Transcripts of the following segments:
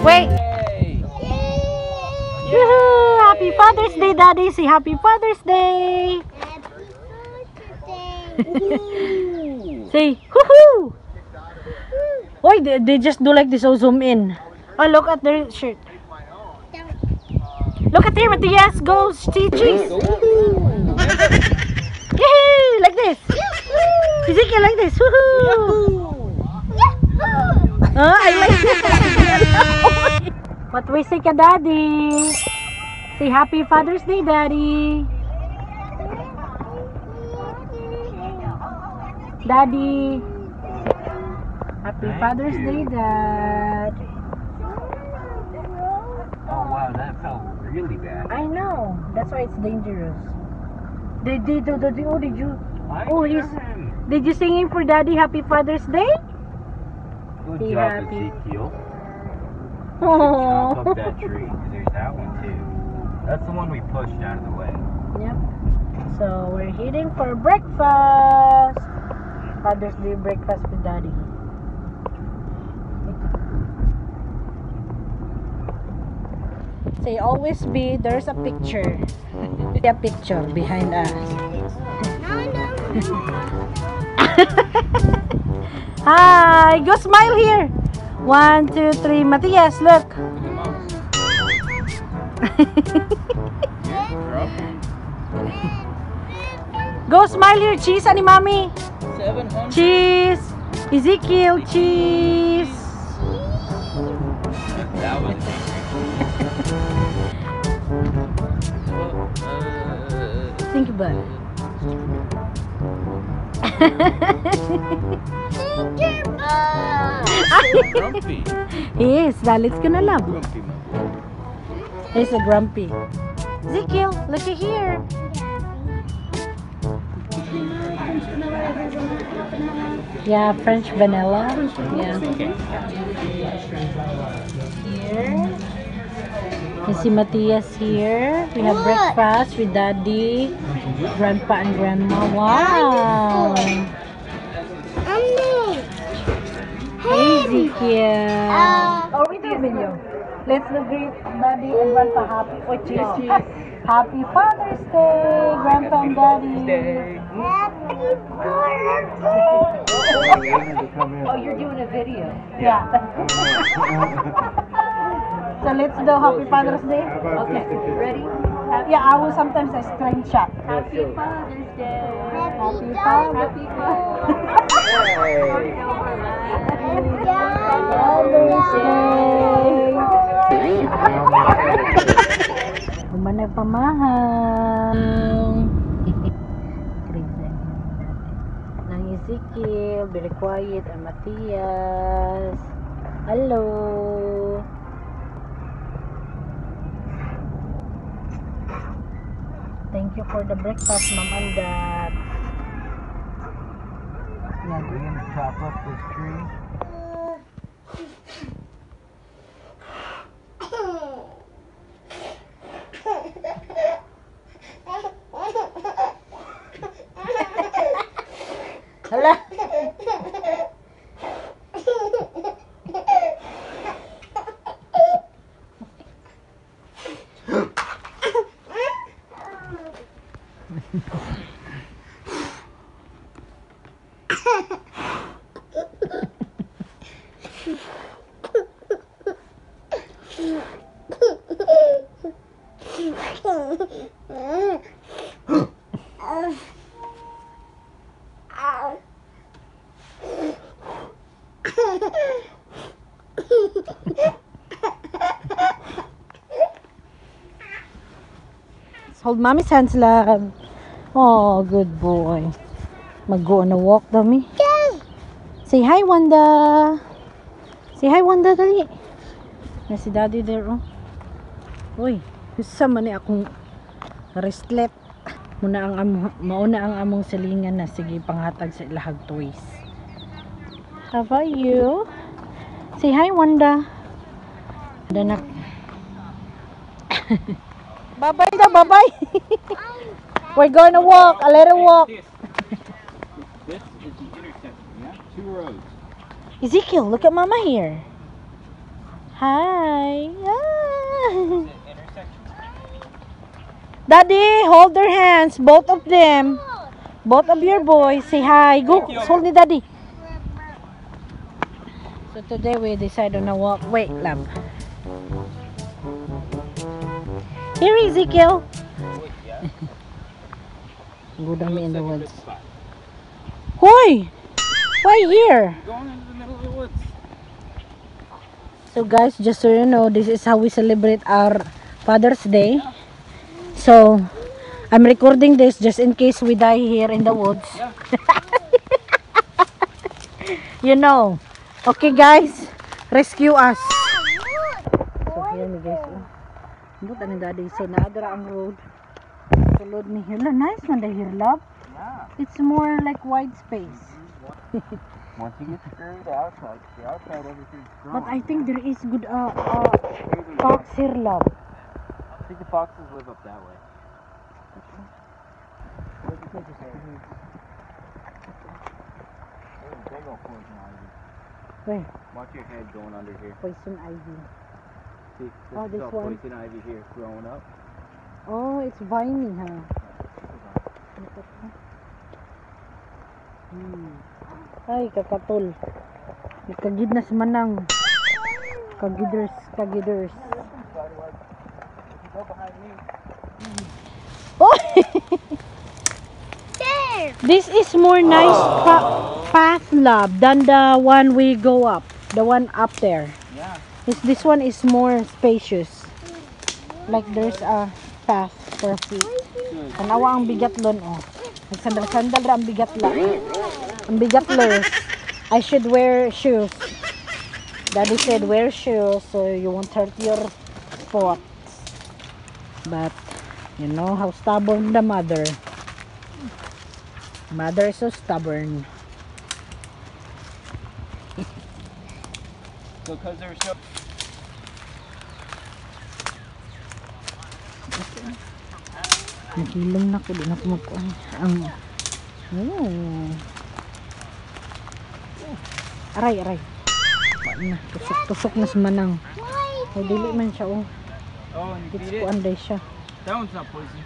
Wait. Yoo-hoo! Happy Father's Day, Daddy. Say Happy Father's Day. Say, hoo-hoo! Why they just do like this? So zoom in. Oh, look at their shirt. Look at here, Matthias. Go, cheese. Yay! Like this. Ezekiel, like this. Woohoo! I like it. What we say ka, Daddy? Say Happy Father's Day, Daddy. Daddy. Happy Father's Day, Dad. Oh wow, that felt really bad. I know. That's why it's dangerous. Did you? Did you sing him for Daddy Happy Father's Day? Good Be job, happy. Ezekiel. Oh. Jump up that tree. There's that one too. That's the one we pushed out of the way. Yep. So we're heading for breakfast. Father's Day breakfast with Daddy. Say always be. There's a picture. A picture behind us. Hi, go smile here. 1, 2, 3. Matthias, look. Go smile here. Cheese, ani mommy. 700. Cheese. Ezekiel, cheese. That was Think about it. grumpy. He is. Let's gonna love. Grumpy man. He's a grumpy. Ezekiel, look at here. Yeah, French vanilla. Yeah. Here. You see Matthias here. We have breakfast with Daddy, Grandpa, and Grandma. Wow. Hey, Ezekiel. Oh, we do a video. Let's do greet Daddy and Grandpa happy. Oh, cheese. Happy Father's Day, Grandpa and Daddy. Oh, you're doing a video. Yeah. So let's do Happy Father's Day. Okay, ready? Yeah, I will sometimes a screenshot. Happy Father's Day. Happy Father's Happy Day. Kumanay pamahal. Nang Ezekiel, very quiet, and Matthias. Hello. Thank you for the breakfast, Mom and Dad. Yeah, we're gonna chop up this tree. Hala. Hold mommy's hands lang. Oh, good boy. Mag-go on a walk, dami. Say hi, Wanda. Say hi, Wanda, dali. Na si Daddy there, oh. Uy, gusto man ni akong wristlet. Mauna ang among silingan na sige panghatag sa ilahag toys. How about you? Say hi, Wanda. Danak. Bye-bye daw, bye-bye. We're gonna walk, a little walk. This is the intersection, yeah? 2 roads. Ezekiel, look at Mama here. Hi. Daddy, hold their hands, both of them. Both of your boys. Say hi. Go, hold ni Daddy. So today we decide on a walk. Wait, love. Here, Ezekiel. Go down in the woods. Hoy! Why here? Going into the middle of the woods. So guys, just so you know, this is how we celebrate our Father's Day. So, I'm recording this just in case we die here in the woods. Yeah. You know. Okay guys, rescue us. So here ni guys. But ano Daddy say na adra ang road. Sulod ni here. Nice man the here, love. Yeah. It's more like wide space. Once you get through the outside everything's grown. But I think there is good fox here, love. I think the foxes live up that way. Big old poison ivy. Where? Watch your head going under here. Poison ivy. See, Oh, this all one? poison ivy here growing up. Oh, it's viney, huh? Ay, kakatol. Nagkagid na si Manang. Kagiders. Oh! This is more nice path, love, than the one we go up. The one up there. Yeah. This one is more spacious. Like there's a path for feet. Tanawa ang bigat lon, oh. Nagsandal-sandal ra ang bigat la. Ang bigat lers. I should wear shoes. Daddy said wear shoes so you won't hurt your foot. But you know how stubborn the mother. Mother is so stubborn. So because they're so... Nakilong na ko. Di na ko magkuhan. Aray. Na, tusok na sa Manang. O dili man siya, oh. Oh, and you It's beat it? kuan day siya. That one's not poison.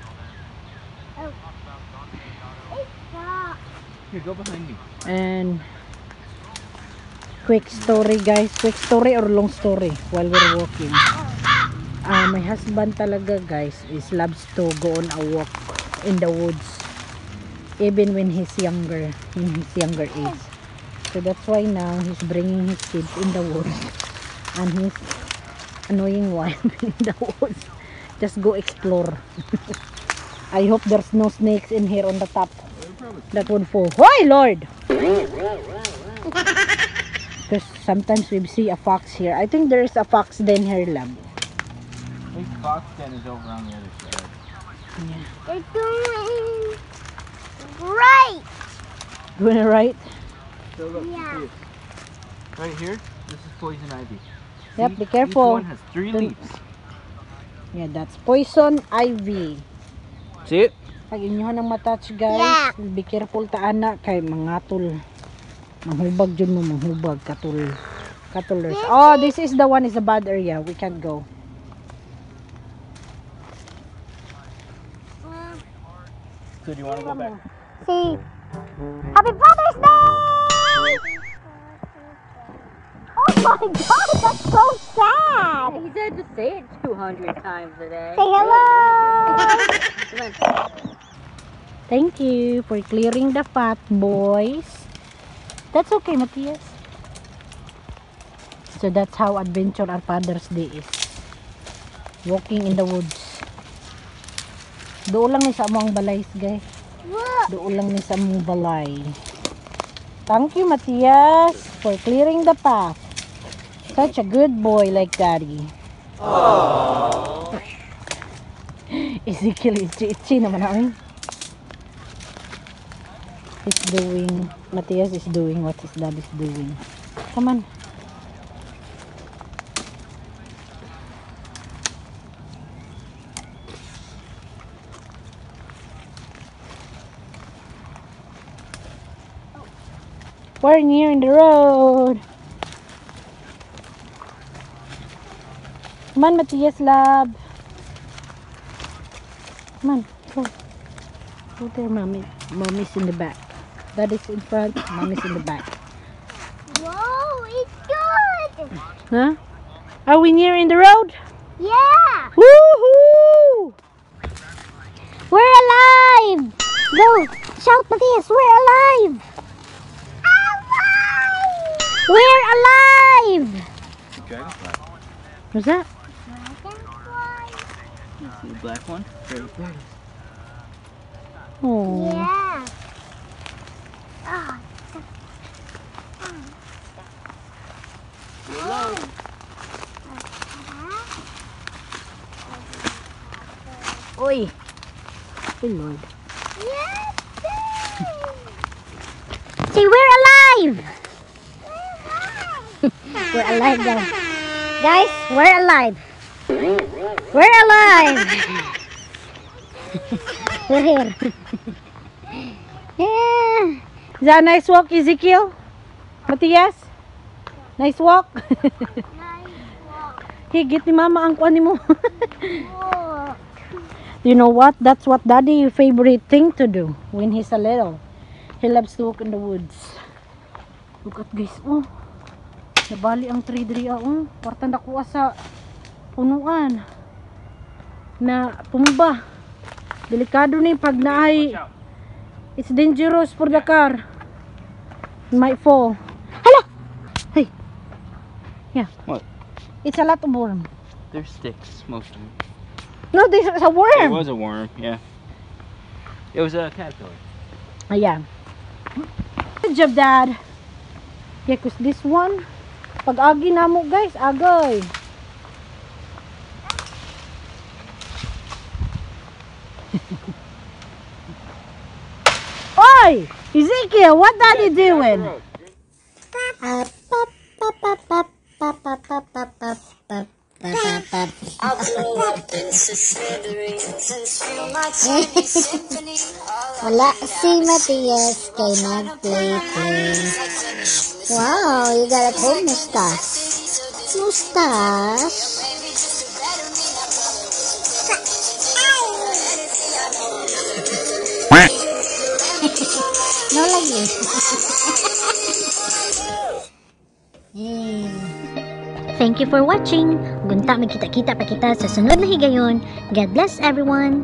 Here, go behind me. And quick story guys, quick story or long story while we're walking. My husband talaga guys is loves to go on a walk in the woods even when he's younger, in his younger age. So that's why now he's bringing his kids in the woods and he's annoying wife in the woods. Just go explore. I hope there's no snakes in here on the top. That would fall. Why, Lord? Because sometimes we see a fox here. I think there is a fox den here, love. I think the fox den is over on the other side. Yeah. They're doing great. Doing it right? So look, Yeah. see it. Right here, this is poison ivy. Yep, See? be careful. Each one has 3 Don't- leaves. Yeah, that's poison ivy. See it? Pag inyo nang matouch guys, Yeah. be careful ta ana kay mangatol. Manghubag jud mo, manghubag katulers. Oh, this is the one is a bad area. We can't go. So do you want to go back? See, Happy Father's Day! Oh my God, that's so sad. He said to say it 200 times a day. Say hello. Thank you for clearing the path, boys. That's okay, Matthias. So that's how adventure our Father's Day is. Walking in the woods. Doon lang ni sa among balay, guys. Doon lang ni sa among balay. Thank you, Matthias, for clearing the path. Such a good boy like Daddy. Ezekiel, itchy naman namin. He's doing, Matthias is doing what his dad is doing. Come on. We're near in the road. Come on, Matthias, love. Come on, go. Go there, mommy. Mommy's in the back. Daddy's in front, mommy's in the back. Whoa, it's good. Huh? Are we near in the road? Yeah. Woohoo! We're alive. Go. Shout, Matthias. We're alive. Alive. We're alive. Dragonfly. What's that? You see the black one? Very pretty. Oh. Yeah. Oh. Oi. Good Lord. Yes. See, we're alive. We're alive, guys. Guys, we're alive. We're alive. We're here. Yeah. Is that a nice walk, Ezekiel? Matthias? Nice walk? Higit ni mama ang kuan mo. You know what? That's what daddy favorite thing to do when he's a little. He loves to walk in the woods. Look at guys, oh. Nabali ang tree diri oh. Partan nakuha sa punuan. Na tumba. Delikado ni pag naay. It's dangerous for the car. It might fall. Hala! Hey. Yeah. What? It's a lot of worm. They're sticks, most of them. No, this is a It worm. was a worm, yeah. It was a caterpillar. Ayan. Good job, Dad. Yeah, cause this one, pag agi na mo guys, agay. Oi! Ezekiel, what daddy doing? I'll blow up into smithereens and spill my tiny symphony all Wala si Matthias kay nag-play. Wow, you got a cool mustache. Mustache? No lagi. Thank you for watching. Gunta magkita-kita pa kita sa sunod na higayon. God bless everyone.